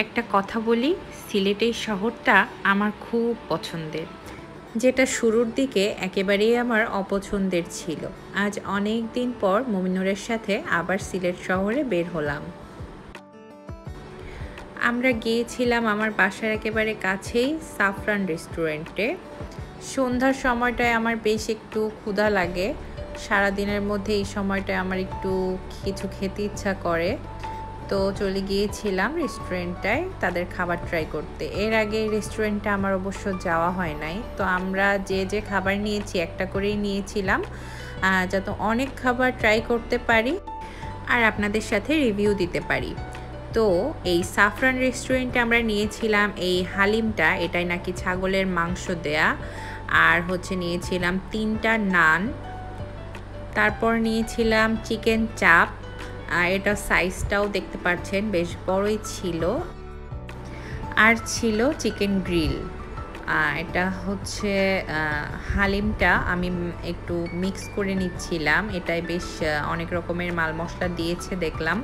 একটা কথা বলি, সিলেটের শহরটা আমার খুব পছন্দের, যেটা শুরুর দিকে একেবারেই আমার অপছন্দের ছিল। আজ অনেক দিন পর মুমিনুরের সাথে আবার সিলেট শহরে বের হলাম। আমরা গিয়েছিলাম আমার বাসার একেবারে কাছেই সাফরান রেস্টুরেন্টে। সন্ধ্যার সময়টায় আমার বেশ একটু ক্ষুধা লাগে। সারাদিনের মধ্যে এই সময়টায় আমার একটু কিছু খেতে ইচ্ছা করে, তো চলে গিয়েছিলাম রেস্টুরেন্টটায় তাদের খাবার ট্রাই করতে। এর আগে এই রেস্টুরেন্টটা আমার অবশ্য যাওয়া হয় নাই, তো আমরা যে খাবার নিয়েছি একটা করেই নিয়েছিলাম, যাতে অনেক খাবার ট্রাই করতে পারি আর আপনাদের সাথে রিভিউ দিতে পারি। তো এই সাফরান রেস্টুরেন্টে আমরা নিয়েছিলাম এই হালিমটা, এটাই নাকি ছাগলের মাংস দেয়া, আর নিয়েছিলাম 3টা নান, তারপর নিয়েছিলাম চিকেন চাপ, এটা সাইজটাও দেখতে পাচ্ছেন বেশ বড়ই ছিল, আর ছিল চিকেন গ্রিল। এটা হালিমটা আমি একটু মিক্স করে নিচ্ছিলাম, এটাই বেশ অনেক রকমের মাল মশলা দিয়েছে দেখলাম।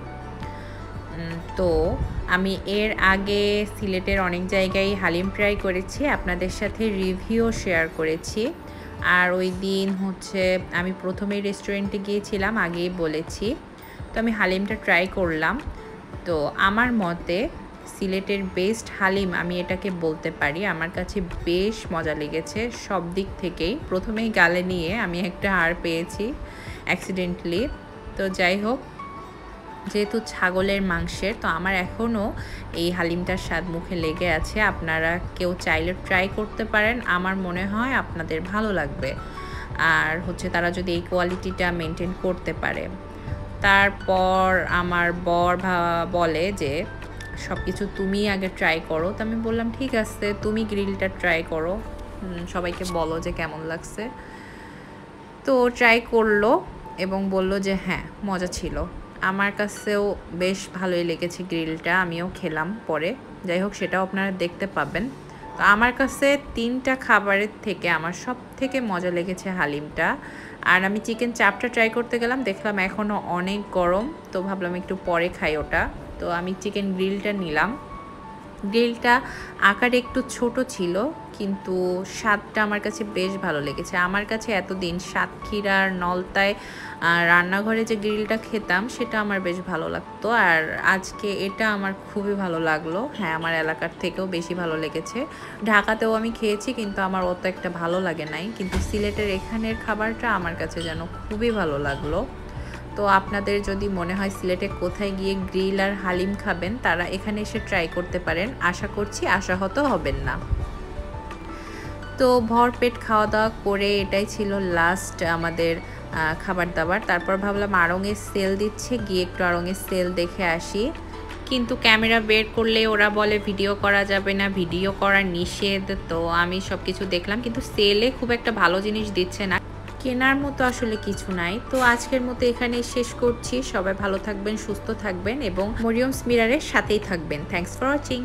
তো আমি এর আগে সিলেটের অনেক জায়গায় হালিম ট্রাই করেছি, আপনাদের সাথে রিভিউ শেয়ার করেছি। আর ওই দিন আমি প্রথমেই রেস্টুরেন্টে গিয়েছিলাম, আগেই বলেছি। তো আমি হালিমটা ট্রাই করলাম। তো আমার মতে সিলেটের বেস্ট হালিম আমি এটাকে বলতে পারি। আমার কাছে বেশ মজা লেগেছে সব দিক থেকেই। প্রথমেই গালে নিয়ে আমি একটা হাড় পেয়েছি অ্যাক্সিডেন্টলি। তো যাই হোক, যেহেতু ছাগলের মাংসের, তো আমার এখনও এই হালিমটার স্বাদ মুখে লেগে আছে। আপনারা কেউ চাইলে ট্রাই করতে পারেন, আমার মনে হয় আপনাদের ভালো লাগবে। আর তারা যদি এই কোয়ালিটিটা মেনটেন করতে পারে। তারপর আমার বর বলে যে সব কিছু তুমি আগে ট্রাই করো, তো আমি বললাম ঠিক আছে, তুমি গ্রিলটা ট্রাই করো, সবাইকে বলো যে কেমন লাগছে। তো ট্রাই করলো এবং বলল যে হ্যাঁ মজা ছিল। আমার কাছেও বেশ ভালোই লেগেছে গ্রিলটা, আমিও খেলাম পরে। যাই হোক, সেটাও আপনারা দেখতে পাবেন। তো আমার কাছে 3টা খাবারের থেকে আমার সব থেকে মজা লেগেছে হালিমটা। আর আমি চিকেন চাপটা ট্রাই করতে গেলাম, দেখলাম এখনও অনেক গরম, তো ভাবলাম একটু পরে খাই ওটা। তো আমি চিকেন গ্রিলটা নিলাম। গ্রিলটা আকারে একটু ছোট ছিল, কিন্তু স্বাদটা আমার কাছে বেশ ভালো লেগেছে। আমার কাছে এতদিন সাতক্ষীরার নলতায় রান্নাঘরে যে গ্রিলটা খেতাম সেটা আমার বেশ ভালো লাগতো, আর আজকে এটা আমার খুবই ভালো লাগলো। হ্যাঁ, আমার এলাকার থেকেও বেশি ভালো লেগেছে। ঢাকাতেও আমি খেয়েছি, কিন্তু আমার অত একটা ভালো লাগে নাই, কিন্তু সিলেটের এখানের খাবারটা আমার কাছে যেন খুবই ভালো লাগলো। তো আপনাদের যদি মনে হয় সিলেটে কোথায় গিয়ে গ্রিল আর হালিম খাবেন, তারা এখানে এসে ট্রাই করতে পারেন। আশা করছি আশাহত হবেন না। তো ভরপেট খাওয়া দাওয়া করে এটাই ছিল লাস্ট আমাদের খাবার দাবার। তারপর ভাবলাম আড়ংয়ের সেল দিচ্ছে, গিয়ে একটু আড়ংয়ের সেল দেখে আসি। কিন্তু ক্যামেরা বের করলে ওরা বলে ভিডিও করা যাবে না, ভিডিও করা নিষেধ। তো আমি সব কিছু দেখলাম, কিন্তু সেলে খুব একটা ভালো জিনিস দিচ্ছে না, কেনার মতো আসলে কিছু নাই। তো আজকের মতো এখানেই শেষ করছি। সবাই ভালো থাকবেন, সুস্থ থাকবেন এবং মরিয়মস মিরারের সাথেই থাকবেন। Thanks for watching.